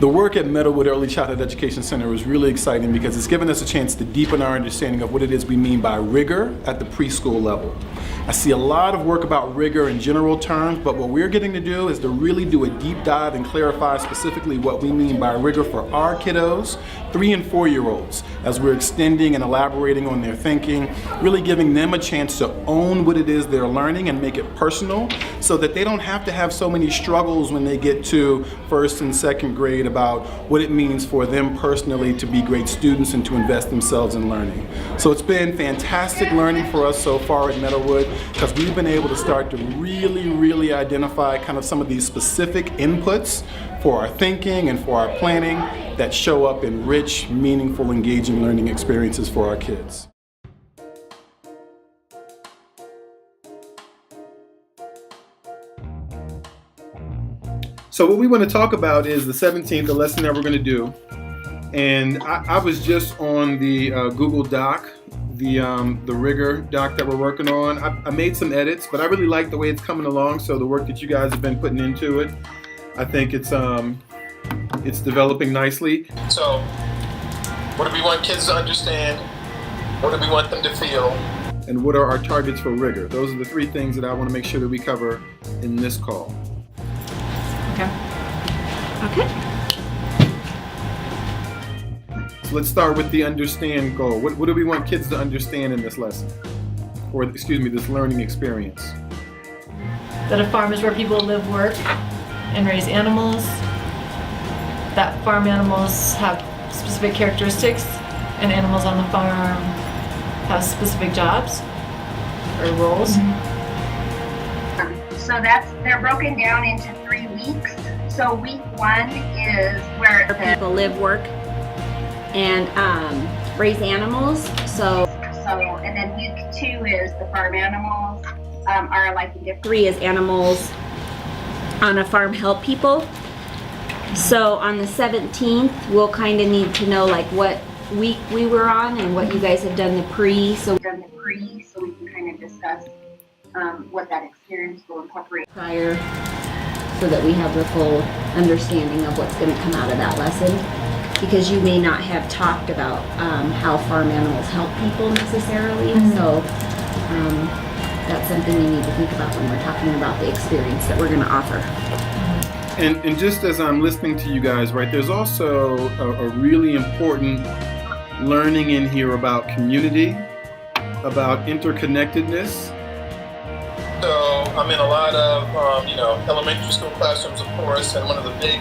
The work at Meadowood Early Childhood Education Center is really exciting because it's given us a chance to deepen our understanding of what it is we mean by rigor at the preschool level. I see a lot of work about rigor in general terms, but what we're getting to do is to really do a deep dive and clarify specifically what we mean by rigor for our kiddos, 3 and 4-year-olds, as we're extending and elaborating on their thinking, really giving them a chance to own what it is they're learning and make it personal so that they don't have to have so many struggles when they get to 1st and 2nd grade about what it means for them personally to be great students and to invest themselves in learning. So it's been fantastic learning for us so far at Meadowood because we've been able to start to really identify kind of some of these specific inputs for our thinking and for our planning that show up in rich, meaningful, engaging learning experiences for our kids. So what we want to talk about is the 17th, the lesson that we're going to do. And I was just on the Google Doc, the rigor doc that we're working on. I made some edits, but I really like the way it's coming along. So the work that you guys have been putting into it, I think it's developing nicely. So what do we want kids to understand? What do we want them to feel? And what are our targets for rigor? Those are the 3 things that I want to make sure that we cover in this call. Okay. So let's start with the understand goal. What do we want kids to understand in this lesson? Or, excuse me, this learning experience? That a farm is where people live, work, and raise animals. That farm animals have specific characteristics, and animals on the farm have specific jobs or roles. So they're broken down into 3 weeks. So week 1 is where people live, work, and raise animals. So and then week 2 is the farm animals are like different. 3 is animals on a farm help people. So on the 17th, we'll kind of need to know like what week we were on and what you guys have done the pre. So we can kind of discuss what that experience will incorporate prior, so that we have the full understanding of what's going to come out of that lesson. Because you may not have talked about how farm animals help people necessarily. So that's something you need to think about when we're talking about the experience that we're going to offer. And just as I'm listening to you guys, right, there's also a really important learning in here about community, about interconnectedness. So I'm in a lot of, elementary school classrooms, of course, and one of the big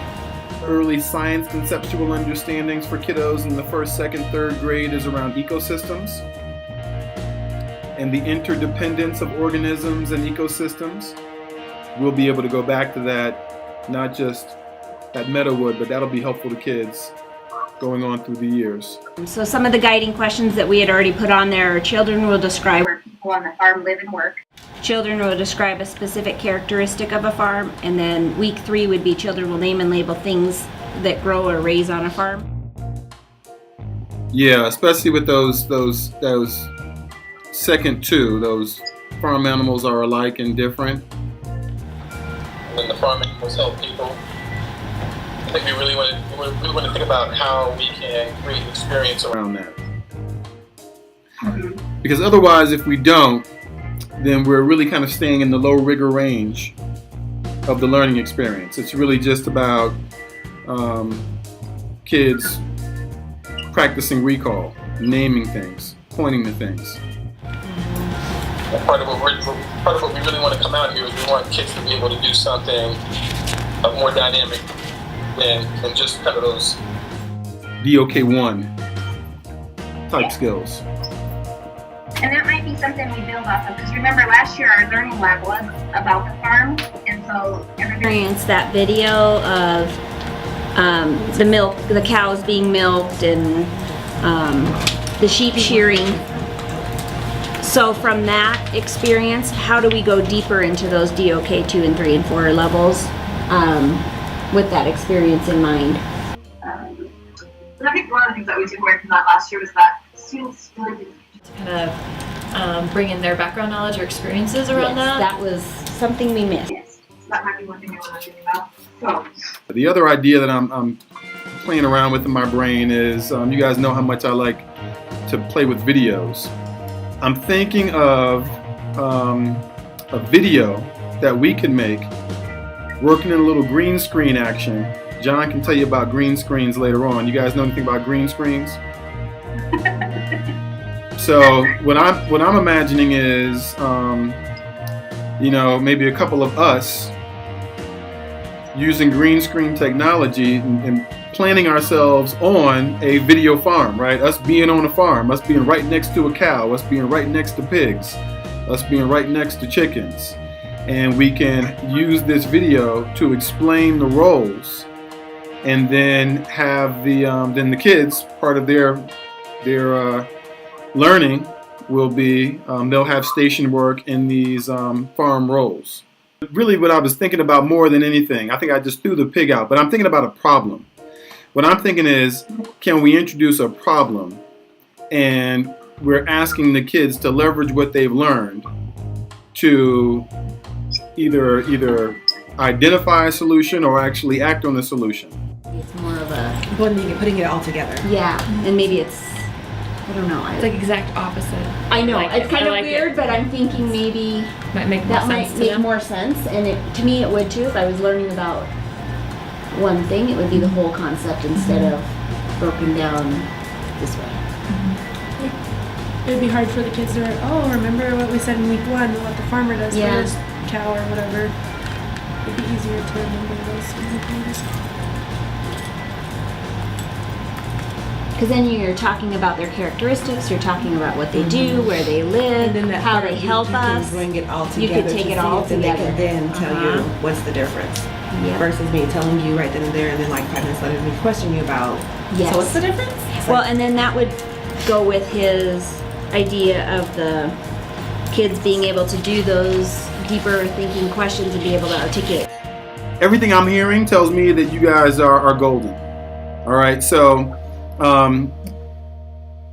early science conceptual understandings for kiddos in the 1st, 2nd, 3rd grade is around ecosystems and the interdependence of organisms and ecosystems. We'll be able to go back to that, not just at Meadowood, but that'll be helpful to kids going on through the years. So some of the guiding questions that we had already put on there are children will describe where people on the farm live and work. Children will describe a specific characteristic of a farm, and then week 3 would be children will name and label things that grow or raise on a farm. Yeah, especially with those second 2, those farm animals are alike and different. And the farm animals help people. I think we really want to think about how we can create experience around that. Because otherwise, if we don't, then we're really kind of staying in the low rigor range of the learning experience. It's really just about kids practicing recall, naming things, pointing to things. Part of what we really want to come out here is we want kids to be able to do something more dynamic than just kind of those DOK1 type skills. And that might be something we build off of, because remember last year our learning lab was about the farm, and so experience that video of the cows being milked and the sheep shearing. So from that experience, how do we go deeper into those DOK 2 and 3 and 4 levels with that experience in mind? And I think one of the things that we took away from that last year was that students really to kind of bring in their background knowledge or experiences around that. That was something we missed. Yes, so that might be one thing I want to think about. So the other idea that I'm playing around with in my brain is, you guys know how much I like to play with videos. I'm thinking of a video that we can make working in a little green screen action. John can tell you about green screens later on. You guys know anything about green screens? So what I'm imagining is, maybe a couple of us using green screen technology and planning ourselves on a video farm, right? Us being on a farm, us being right next to a cow, us being right next to pigs, us being right next to chickens. And we can use this video to explain the roles, and then have the kids, part of their learning will be, they'll have station work in these farm roles. Really what I was thinking about more than anything, I think I just threw the pig out, but I'm thinking about a problem. What I'm thinking is, can we introduce a problem, and we're asking the kids to leverage what they've learned to either identify a solution or actually act on the solution. It's more of a blending and putting it all together. yeah, and maybe it's, I don't know. It's like exact opposite. I know like it's it. kind I of like weird, it. but I'm thinking maybe Might make more that might sense to make them. more sense, and to me it would too. If I was learning about one thing, it would be the whole concept instead of broken down this way. It would be hard for the kids to, remember what we said in week 1, what the farmer does Yeah. for his cow or whatever. It'd be easier to remember those things. Because then you're talking about their characteristics, you're talking about what they do, where they live, And then that how third they week, help you can us. bring it all together. You could to take it see all and they together. can then tell you what's the difference. Yeah. Versus me telling you right then and there, and then like 5 minutes later me questioning you about. Yes. So what's the difference? It's Well, like, and then that would go with his idea of the kids being able to do those deeper thinking questions and be able to articulate. Everything I'm hearing tells me that you guys are golden. All right, so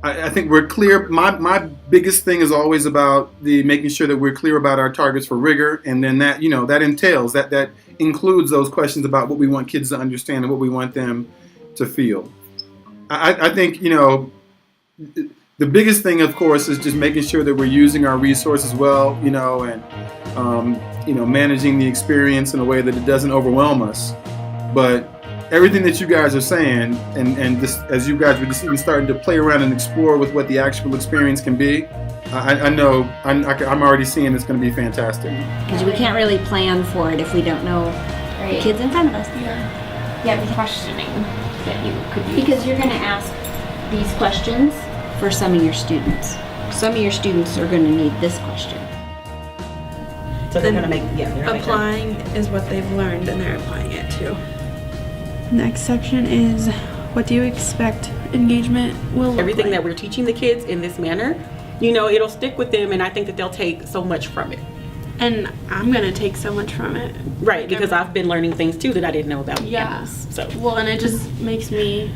I think we're clear. My biggest thing is always about making sure that we're clear about our targets for rigor, and then that that entails that includes those questions about what we want kids to understand and what we want them to feel. I think the biggest thing, of course, is just making sure that we're using our resources well, and managing the experience in a way that it doesn't overwhelm us. But everything that you guys are saying, and just as you guys were just even starting to play around and explore with what the actual experience can be, I know I'm already seeing it's going to be fantastic. Because we can't really plan for it if we don't know the kids in front of us. Yeah, the questioning that you could use. Because you're going to ask these questions for some of your students. Some of your students are going to need this question. so they're gonna make they're gonna make Applying is what they've learned and they're applying it too. Next section is, what do you expect engagement will look Everything like? that we're teaching the kids in this manner, it'll stick with them, and I think that they'll take so much from it. And I'm gonna take so much from it. Right, because I've been learning things too that I didn't know about. Yeah. animals, so. Well, and it just makes me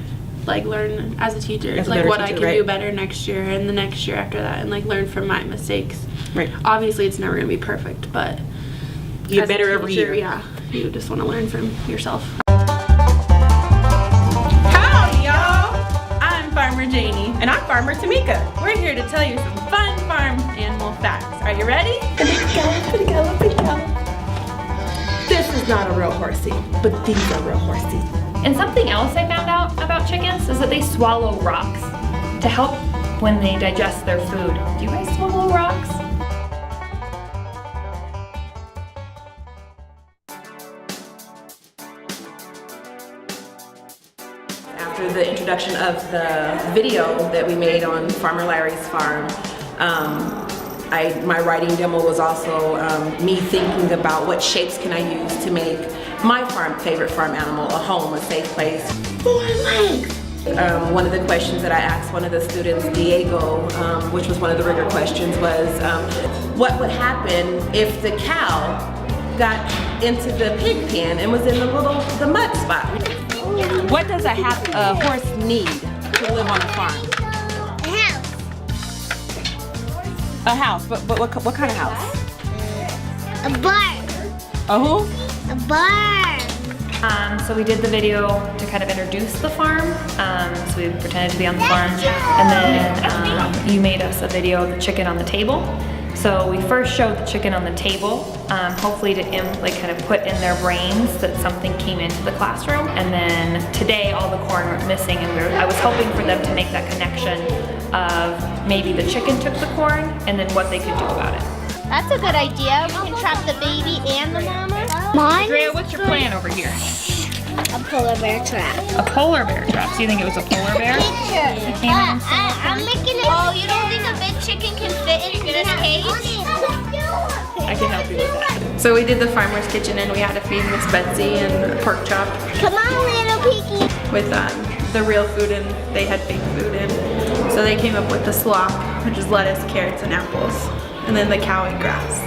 learn as a teacher, As a like better what I teacher, can right. do better next year and the next year after that, and learn from my mistakes. Right. Obviously, it's never gonna be perfect, but You get as a better every teacher, year. Yeah, you just want to learn from yourself. Howdy, y'all! I'm Farmer Janie. And I'm Farmer Tamika. We're here to tell you some fun farm animal facts. Are you ready? This is not a real horsey, but these are real horsies. And something else I found out about chickens is that they swallow rocks to help when they digest their food. Do you guys swallow rocks? After the introduction of the video that we made on Farmer Larry's farm, my writing demo was also me thinking about what shapes can I use to make my favorite farm animal a home, a safe place. 4 legs! One of the questions that I asked one of the students, Diego, which was one of the rigor questions, was what would happen if the cow got into the pig pen and was in the mud spot? What does a horse need to live on a farm? A house, but what kind of house? A barn. A who? A barn. So we did the video to kind of introduce the farm. So we pretended to be on the farm. And then you made us a video of the chicken on the table. So we first showed the chicken on the table, hopefully to kind of put in their brains that something came into the classroom. And then today all the corn were missing, and I was hoping for them to make that connection of maybe the chicken took the corn and then what they could do about it. That's a good idea. We can trap the baby and the mama. Andrea, what's your plan over here? A polar bear trap. A polar bear trap. So you think it was a polar bear? I'm making it. Oh, you don't think a big chicken can fit in this cage? I can help you with that. So we did the farmer's kitchen and we had to feed Miss Betsy and pork chop Come on, little piggy. with the real food, and they had fake food in. So they came up with the slop, which is lettuce, carrots, and apples. And then the cow ate grass.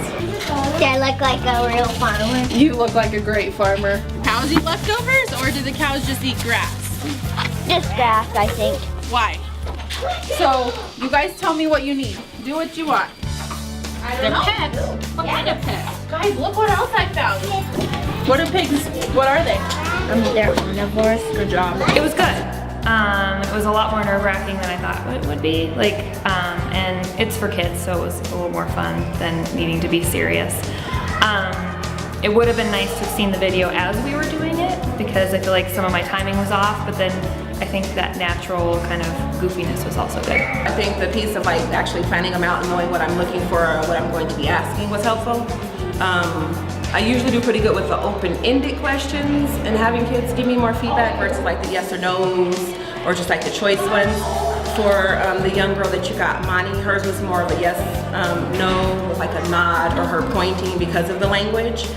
Do I look like a real farmer? You look like a great farmer. Cows eat leftovers, or do the cows just eat grass? Just grass, I think. Why? So, you guys tell me what you need. Do what you want. They're pets. What kind of pets? Guys, look what else I found. What are pigs? What are they? They're omnivores. Good job. It was good. It was a lot more nerve-wracking than I thought it would be. And it's for kids, so it was a little more fun than needing to be serious. It would have been nice to have seen the video as we were doing it, because I feel like some of my timing was off, but then I think that natural kind of goofiness was also good. I think the piece of like actually planning them out and knowing what I'm looking for or what I'm going to be asking was helpful. I usually do pretty good with the open-ended questions and having kids give me more feedback versus like the yes or no's or just like the choice ones. For the young girl that you got, Monty, hers was more of a yes, no, with like a nod or her pointing because of the language.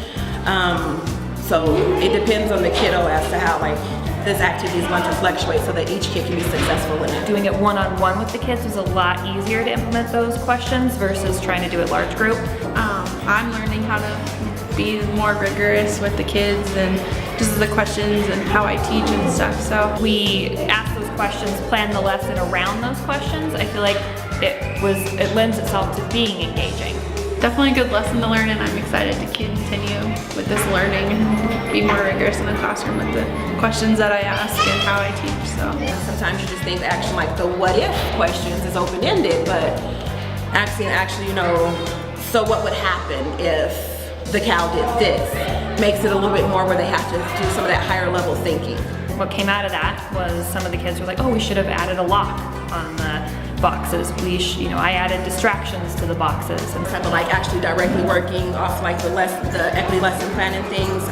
So it depends on the kiddo as to how like this activity is going to fluctuate so that each kid can be successful in it. Doing it one-on-one with the kids was a lot easier to implement those questions versus trying to do it large group. I'm learning how to be more rigorous with the kids and just the questions and how I teach and stuff. So we asked those questions, planned the lesson around those questions. I feel like it lends itself to being engaging. definitely a good lesson to learn, and I'm excited to continue with this learning and be more rigorous in the classroom with the questions that I ask and how I teach. So sometimes you just think action like the what if questions is open-ended, but actually, you know, so what would happen if the cow did this? Makes it a little bit more where they have to do some of that higher level thinking. What came out of that was some of the kids were like, oh, we should have added a lock on the boxes. I added distractions to the boxes. And type of like actually directly working off like the equity lesson plan and things.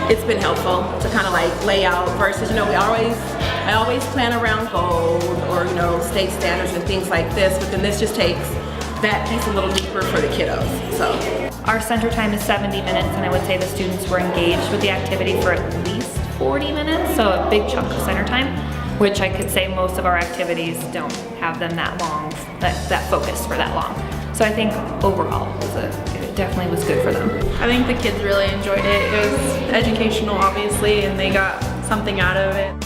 It's been helpful to kind of like lay out versus, I always plan around gold or, state standards and things like this, but then this just takes that piece a little deeper for the kiddos, so. Our center time is 70 minutes, and I would say the students were engaged with the activity for at least 40 minutes, so a big chunk of center time, which I could say most of our activities don't have them that long, that focus for that long. So I think overall, it definitely was good for them. I think the kids really enjoyed it. It was educational, obviously, and they got something out of it.